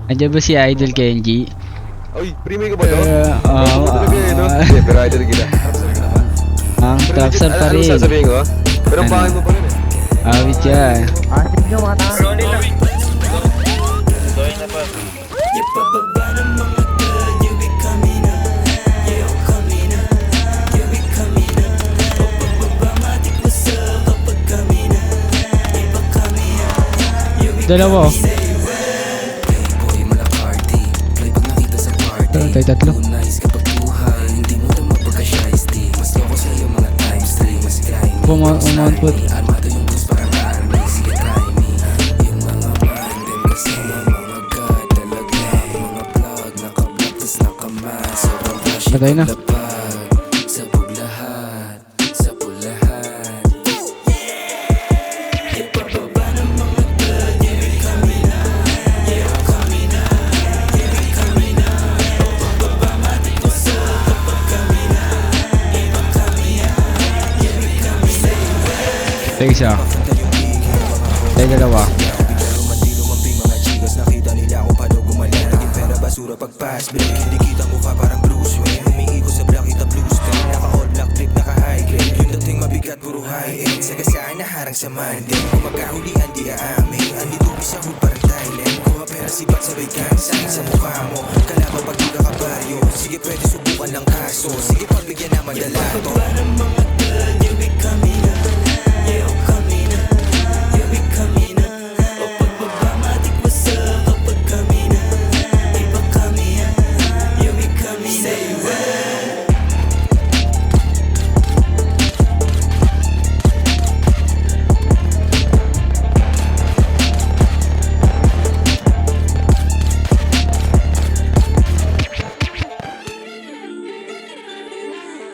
Andiyan ba si Idol Kenji? Uy, premium ka ba to? Oo. Talaga eh, no? Hindi, pero idol kita. Ang trapsar pa Ano rin. sasabihin ko? Pero ang Ano? pangit mo pa rin eh. Awit yan. Asik nyo mga tanga. Dalawa oh. Tayo tatlo. Umount put. Patay na. Tayo isa. Tayo dalawa. Nakita nila kung paano gumaling. Naging pera basura pag-pass break. Hindi kita mukha parang Bruce Wayne. Umiikot sa black, kita blue stain. Naka-all black trip, naka-high grade. Yung dating mabigat, puro high end. Sa gasaan na harang sa Monday. Kung magkahulian, di aamin. Andi tubis sa hood parang Thailand. Kuha pera sipat sabay kan. Sa'kin sa mukha mo. Kalaban pag di ka kabaryo. Sige pwede subukan ng kaso. Sige